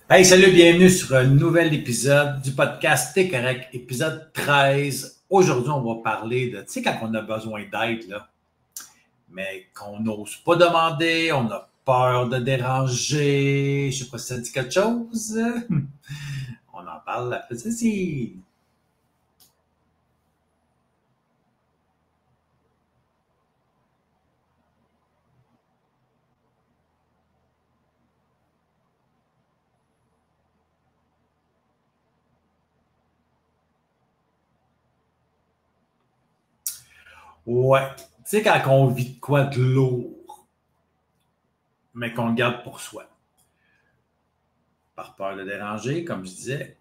Hey, salut, bienvenue sur un nouvel épisode du podcast T'es correct, épisode 13. Aujourd'hui, on va parler de, tu sais, quand on a besoin d'aide, là, mais qu'on n'ose pas demander, on a peur de déranger, je sais pas si ça dit quelque chose. On en parle après ceci. Ouais, tu sais, quand on vit de quoi de lourd, mais qu'on le garde pour soi, par peur de déranger, comme je disais,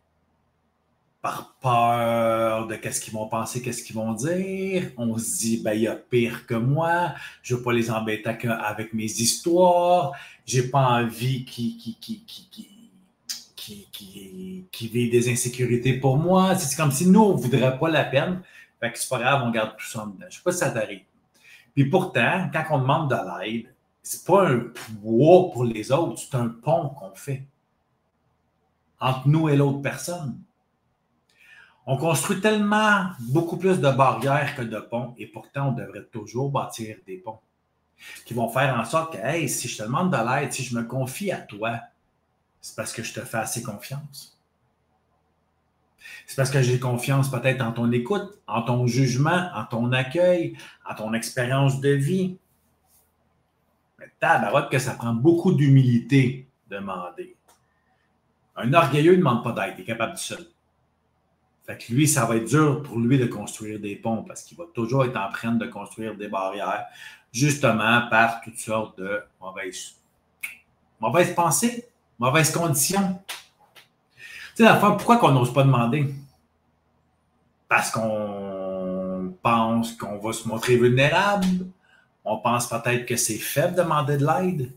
par peur de qu'est-ce qu'ils vont penser, qu'est-ce qu'ils vont dire. On se dit, ben, il y a pire que moi. Je ne veux pas les embêter avec mes histoires. J'ai pas envie qu'ils vivent des insécurités pour moi. C'est comme si nous, on ne voudrait pas la peine. Fait que c'est pas grave, on garde tout ça en dedans. Je sais pas si ça t'arrive. Puis pourtant, quand on demande de l'aide, c'est pas un poids pour les autres, c'est un pont qu'on fait entre nous et l'autre personne. On construit tellement beaucoup plus de barrières que de ponts et pourtant, on devrait toujours bâtir des ponts qui vont faire en sorte que, hey, si je te demande de l'aide, si je me confie à toi, c'est parce que je te fais assez confiance. C'est parce que j'ai confiance peut-être en ton écoute, en ton jugement, en ton accueil, en ton expérience de vie. Mais tabarouette que ça prend beaucoup d'humilité de demander. Un orgueilleux ne demande pas d'aide, il est capable du seul. Fait que lui, ça va être dur pour lui de construire des ponts parce qu'il va toujours être en train de construire des barrières, justement par toutes sortes de mauvaises pensées, mauvaises conditions. Tu sais, la fois, pourquoi qu'on n'ose pas demander? Parce qu'on pense qu'on va se montrer vulnérable. On pense peut-être que c'est faible de demander de l'aide.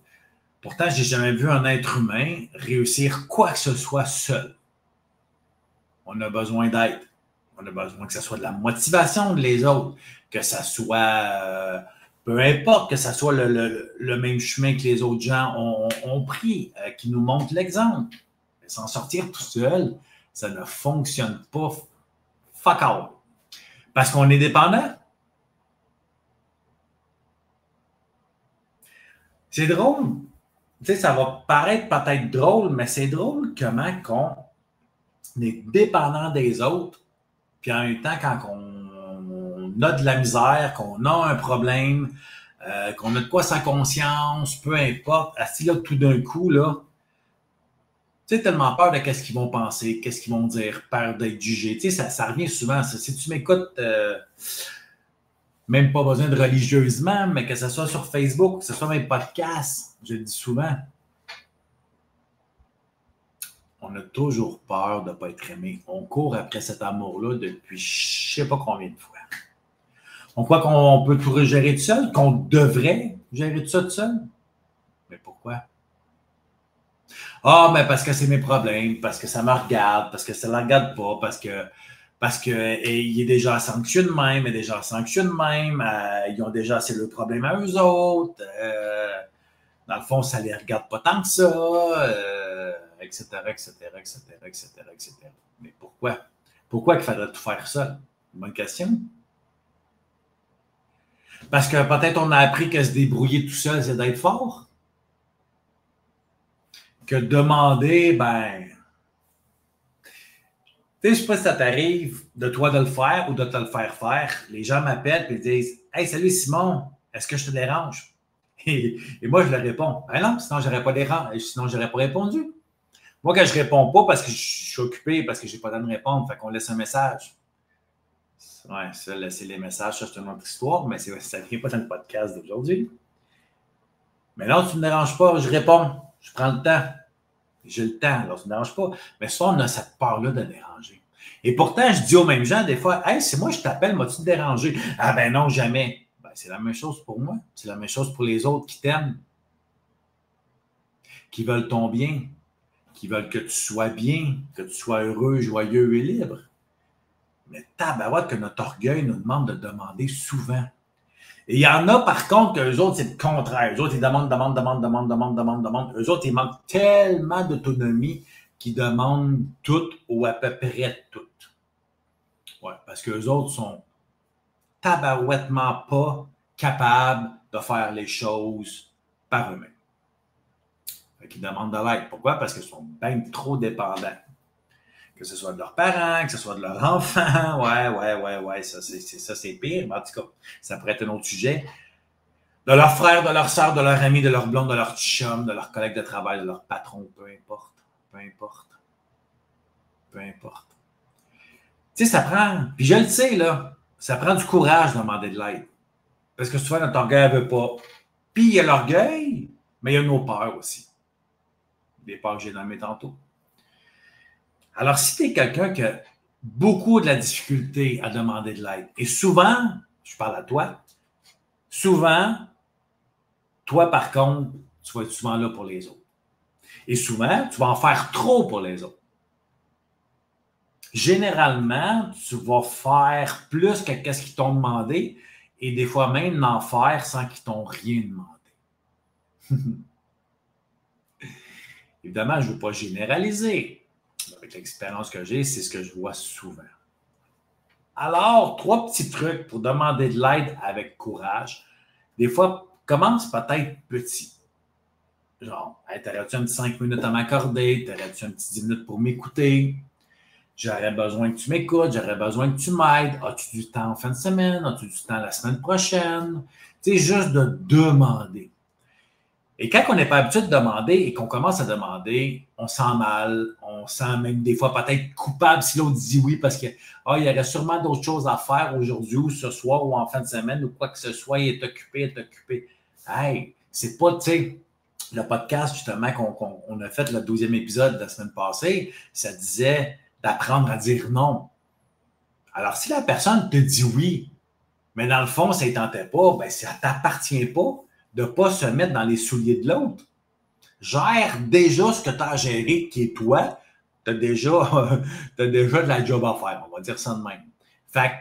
Pourtant, j'ai jamais vu un être humain réussir quoi que ce soit seul. On a besoin d'aide. On a besoin que ce soit de la motivation de les autres, que ça soit, peu importe, que ça soit le même chemin que les autres gens ont pris, qui nous montre l'exemple. Mais s'en sortir tout seul, ça ne fonctionne pas. Fuck all. Parce qu'on est dépendant. C'est drôle. Tu sais, ça va paraître peut-être drôle, mais c'est drôle comment on est dépendant des autres, puis en même temps, quand on a de la misère, qu'on a un problème, qu'on a de quoi sa conscience, peu importe, assis là tout d'un coup, là, tu sais, tellement peur de qu'est-ce qu'ils vont penser, qu'est-ce qu'ils vont dire, peur d'être jugé. Tu sais, ça revient souvent. Ça. Si tu m'écoutes, même pas besoin de religieusement, mais que ce soit sur Facebook, que ce soit mes podcasts, je le dis souvent, on a toujours peur de ne pas être aimé. On court après cet amour-là depuis je ne sais pas combien de fois. On croit qu'on peut tout gérer tout seul, qu'on devrait gérer tout ça tout seul. Mais pourquoi? Ah, mais parce que c'est mes problèmes, parce que ça me regarde, parce que ça ne la regarde pas, parce que il est déjà sanctionné de même, il est déjà sanctionné de même, ils ont déjà assez le problème à eux autres. Dans le fond, ça ne les regarde pas tant que ça, etc., etc., etc., etc., etc. Mais pourquoi? Pourquoi il faudrait tout faire ça? Bonne question. Parce que peut-être on a appris que se débrouiller tout seul, c'est d'être fort. Que demander, ben, tu sais, je sais pas si ça t'arrive de toi de le faire ou de te le faire faire. Les gens m'appellent et disent, hey, salut Simon, est-ce que je te dérange? Et moi, je leur réponds, ben non, sinon, j'aurais pas dérangé, sinon, j'aurais pas répondu. Moi, quand je réponds pas parce que je suis occupé, parce que j'ai pas le temps de répondre, fait qu'on laisse un message. Ouais, ça, laisser les messages, ça, c'est une autre histoire, mais ça ne vient pas dans le podcast d'aujourd'hui. Mais là, tu ne me déranges pas, je réponds, je prends le temps. J'ai le temps, alors ça ne me dérange pas. Mais souvent, on a cette peur-là de déranger. Et pourtant, je dis aux mêmes gens, des fois, hey, c'est moi, je t'appelle, m'as-tu dérangé? Ah ben non, jamais. Ben, c'est la même chose pour moi. C'est la même chose pour les autres qui t'aiment, qui veulent ton bien, qui veulent que tu sois bien, que tu sois heureux, joyeux et libre. Mais tabarouette que notre orgueil nous demande de demander souvent. Et il y en a, par contre, qu'eux autres, c'est le contraire. Eux autres, ils demandent. Eux autres, ils manquent tellement d'autonomie qu'ils demandent tout ou à peu près tout. Ouais, parce qu'eux autres sont tabarouettement pas capables de faire les choses par eux-mêmes. Fait qu'ils demandent de l'aide. Pourquoi? Parce qu'ils sont bien trop dépendants. Que ce soit de leurs parents, que ce soit de leurs enfants. Ouais. Ça, c'est pire. Mais en tout cas, ça pourrait être un autre sujet. De leurs frères, de leurs sœurs, de leurs amis, de leurs blondes, de leurs chums, de leurs collègues de travail, de leurs patrons. Peu importe. Tu sais, ça prend, puis je le sais, là, ça prend du courage de demander de l'aide. Parce que souvent, notre orgueil ne veut pas. Puis il y a l'orgueil, mais il y a nos peurs aussi. Des peurs que j'ai nommées tantôt. Alors, si tu es quelqu'un qui a beaucoup de la difficulté à demander de l'aide, et souvent, je parle à toi, souvent, toi, par contre, tu vas être souvent là pour les autres. Et souvent, tu vas en faire trop pour les autres. Généralement, tu vas faire plus que ce qu'ils t'ont demandé et des fois même d'en faire sans qu'ils t'ont rien demandé. Évidemment, je ne veux pas généraliser. Avec l'expérience que j'ai, c'est ce que je vois souvent. Alors, 3 petits trucs pour demander de l'aide avec courage. Des fois, commence peut-être petit. Genre, hey, t'aurais-tu un petit 5 minutes à m'accorder? T'aurais-tu un petit 10 minutes pour m'écouter? J'aurais besoin que tu m'écoutes, j'aurais besoin que tu m'aides. As-tu du temps en fin de semaine? As-tu du temps la semaine prochaine? Tu sais, juste de demander. Et quand on n'est pas habitué de demander et qu'on commence à demander, on sent mal, on sent même des fois peut-être coupable si l'autre dit oui parce qu'il il y aurait sûrement d'autres choses à faire aujourd'hui ou ce soir ou en fin de semaine ou quoi que ce soit, il est occupé. Hey, c'est pas, tu sais, le podcast justement qu'on a fait le 12e épisode de la semaine passée, ça disait d'apprendre à dire non. Alors, si la personne te dit oui, mais dans le fond, ça ne tentait pas, ben, ça ne t'appartient pas de ne pas se mettre dans les souliers de l'autre. Gère déjà ce que tu as à gérer, qui est toi. Tu as déjà de la job à faire, on va dire ça de même. Fait que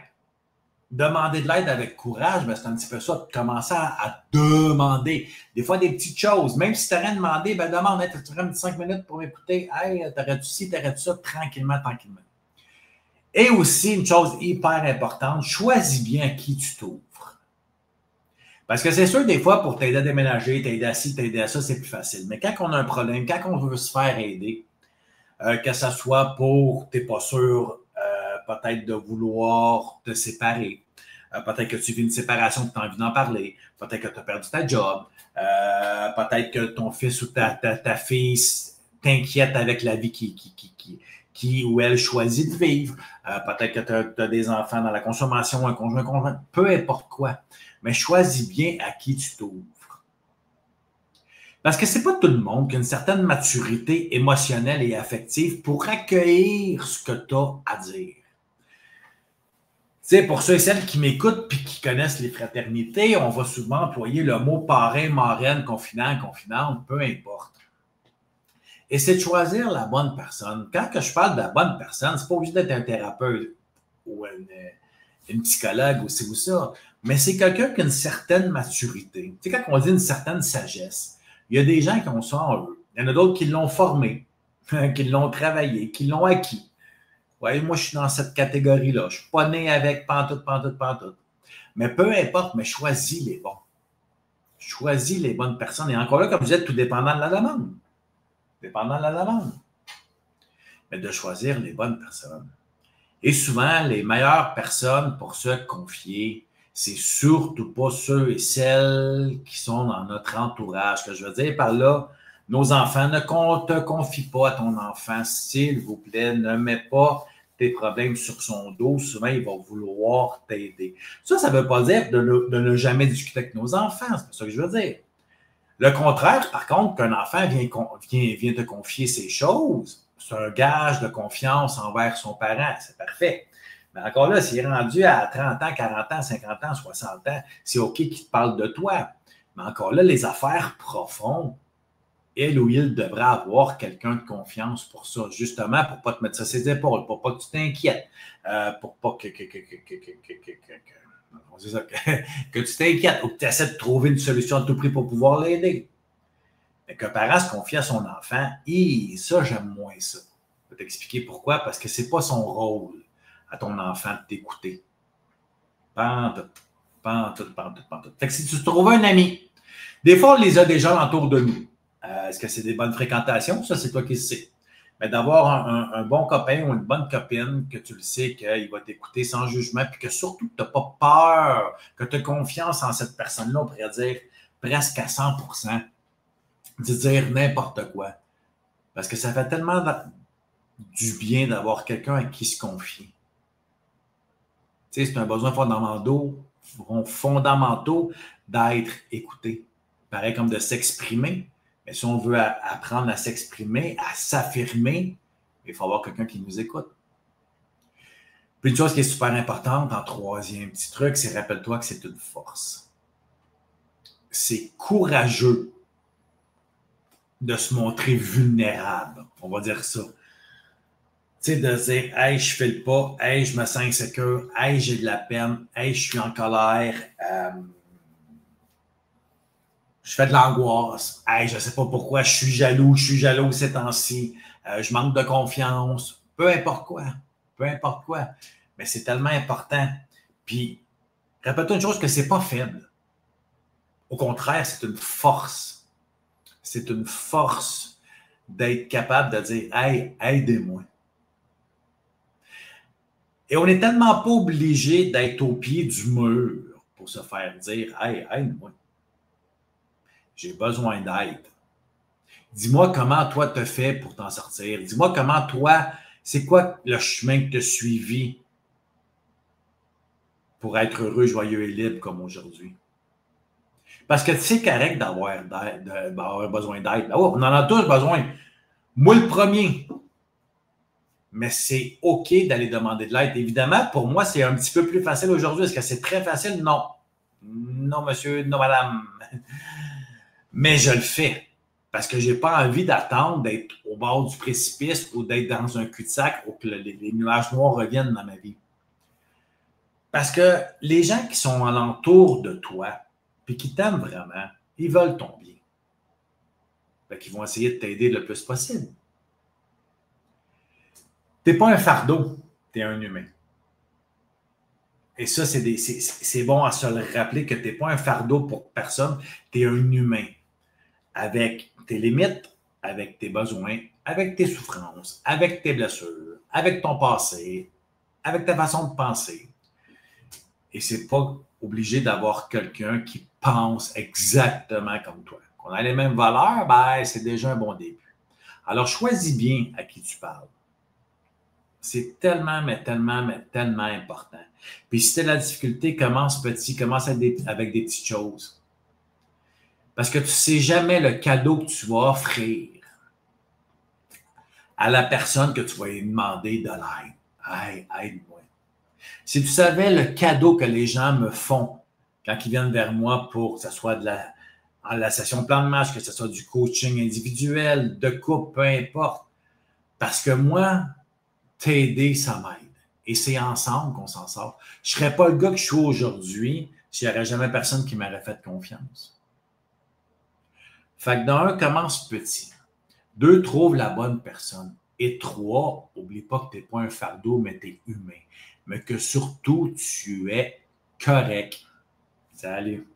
demander de l'aide avec courage, ben, c'est un petit peu ça, de commencer à demander. Des fois, des petites choses. Même si tu n'as rien demandé, ben, demande, hey, tu aurais 5 minutes pour m'écouter. Hey, t'aurais-tu ci, t'aurais-tu ça, tranquillement. Et aussi, une chose hyper importante, choisis bien à qui tu t'ouvres. Parce que c'est sûr, des fois, pour t'aider à déménager, t'aider à ci, t'aider à ça, c'est plus facile. Mais quand on a un problème, quand on veut se faire aider, que ce soit pour, t'es pas sûr, peut-être de vouloir te séparer, peut-être que tu vis une séparation, tu as envie d'en parler, peut-être que tu as perdu ta job, peut-être que ton fils ou ta fille t'inquiète avec la vie qui ou elle choisit de vivre. Peut-être que tu as des enfants dans la consommation, un conjoint, peu importe quoi. Mais choisis bien à qui tu t'ouvres. Parce que c'est pas tout le monde qui a une certaine maturité émotionnelle et affective pour accueillir ce que tu as à dire. Tu sais, pour ceux et celles qui m'écoutent et qui connaissent les fraternités, on va souvent employer le mot parrain, marraine, confident, confidente, peu importe. Et c'est de choisir la bonne personne. Quand que je parle de la bonne personne, c'est pas obligé d'être un thérapeute ou une psychologue ou ci ou ça, mais c'est quelqu'un qui a une certaine maturité. Tu sais, quand on dit une certaine sagesse, il y a des gens qui ont ça en eux. Il y en a d'autres qui l'ont formé, qui l'ont travaillé, qui l'ont acquis. Oui, moi, je suis dans cette catégorie-là. Je ne suis pas né avec pantoute. Mais peu importe, mais choisis les bons. Choisis les bonnes personnes. Et encore là, comme je disais, tout dépendant de la demande. Mais de choisir les bonnes personnes. Et souvent, les meilleures personnes pour se confier, c'est surtout pas ceux et celles qui sont dans notre entourage. Ce que je veux dire par là, nos enfants, ne te confie pas à ton enfant, s'il vous plaît, ne mets pas tes problèmes sur son dos. Souvent, il va vouloir t'aider. Ça ne veut pas dire de ne jamais discuter avec nos enfants, c'est pas ça que je veux dire. Le contraire, par contre, qu'un enfant vient te confier ces choses, c'est un gage de confiance envers son parent. C'est parfait. Mais encore là, s'il est rendu à 30 ans, 40 ans, 50 ans, 60 ans, c'est OK qu'il te parle de toi. Mais encore là, les affaires profondes, elle ou il devrait avoir quelqu'un de confiance pour ça, justement, pour ne pas te mettre sur ses épaules, pour pas que tu t'inquiètes, pour pas que C'est ça, que tu t'inquiètes ou que tu essaies de trouver une solution à tout prix pour pouvoir l'aider. Mais qu'un parent se confie à son enfant, ça, j'aime moins ça. Je vais t'expliquer pourquoi, parce que c'est pas son rôle à ton enfant de t'écouter. Pas en tout. Pas en tout, pas en tout, pas en tout. Fait que si tu trouves un ami, des fois, on les a déjà autour de nous. Est-ce que c'est des bonnes fréquentations? Ça, c'est toi qui le sais. Mais d'avoir un bon copain ou une bonne copine, que tu le sais qu'il va t'écouter sans jugement, puis que surtout, tu n'as pas peur, que tu as confiance en cette personne-là, on pourrait dire presque à 100%, de dire n'importe quoi. Parce que ça fait tellement du bien d'avoir quelqu'un à qui se confier. Tu sais, c'est un besoin fondamental d'être écouté. Pareil comme de s'exprimer. Mais si on veut apprendre à s'exprimer, à s'affirmer, il faut avoir quelqu'un qui nous écoute. Puis une chose qui est super importante, en troisième petit truc, c'est rappelle-toi que c'est une force. C'est courageux de se montrer vulnérable, on va dire ça. Tu sais, de dire, hey, je file pas, hey, je me sens insécure, hey, j'ai de la peine, hey, je suis en colère, je fais de l'angoisse. Hey, je ne sais pas pourquoi, je suis jaloux ces temps-ci. Je manque de confiance. Peu importe quoi. Peu importe quoi. Mais c'est tellement important. Puis, rappelle-toi une chose que c'est pas faible. Au contraire, c'est une force. C'est une force d'être capable de dire, hey, aidez-moi. Et on n'est tellement pas obligé d'être au pied du mur pour se faire dire, hey, aide-moi. J'ai besoin d'aide. Dis-moi comment toi te fais pour t'en sortir. Dis-moi comment toi, c'est quoi le chemin que tu as suivi pour être heureux, joyeux et libre comme aujourd'hui. Parce que c'est correct d'avoir besoin d'aide. Oh, on en a tous besoin. Moi, le premier. Mais c'est OK d'aller demander de l'aide. Évidemment, pour moi, c'est un petit peu plus facile aujourd'hui. Est-ce que c'est très facile? Non. Non, monsieur, non, madame. Mais je le fais. Parce que je n'ai pas envie d'attendre d'être au bord du précipice ou d'être dans un cul-de-sac ou que les nuages noirs reviennent dans ma vie. Parce que les gens qui sont alentour de toi et qui t'aiment vraiment, ils veulent ton bien. Fait qu'ils vont essayer de t'aider le plus possible. Tu n'es pas un fardeau, tu es un humain. Et ça, c'est bon à se le rappeler que tu n'es pas un fardeau pour personne, tu es un humain. Avec tes limites, avec tes besoins, avec tes souffrances, avec tes blessures, avec ton passé, avec ta façon de penser. Et c'est pas obligé d'avoir quelqu'un qui pense exactement comme toi. Qu'on a les mêmes valeurs, ben, c'est déjà un bon début. Alors, choisis bien à qui tu parles. C'est tellement, mais tellement, mais tellement important. Puis si tu as de la difficulté, commence petit, commence avec des petites choses. Parce que tu ne sais jamais le cadeau que tu vas offrir à la personne que tu vas lui demander de l'aide. Hey, aide-moi. Si tu savais le cadeau que les gens me font quand ils viennent vers moi pour que ce soit de la session plan de match, que ce soit du coaching individuel, de couple, peu importe. Parce que moi, t'aider, ça m'aide. Et c'est ensemble qu'on s'en sort. Je ne serais pas le gars que je suis aujourd'hui s'il n'y aurait jamais personne qui m'aurait fait confiance. Fait que d'un, commence petit. 2, trouve la bonne personne. Et 3, n'oublie pas que tu n'es pas un fardeau, mais tu es humain. Mais que surtout, tu es correct. Salut.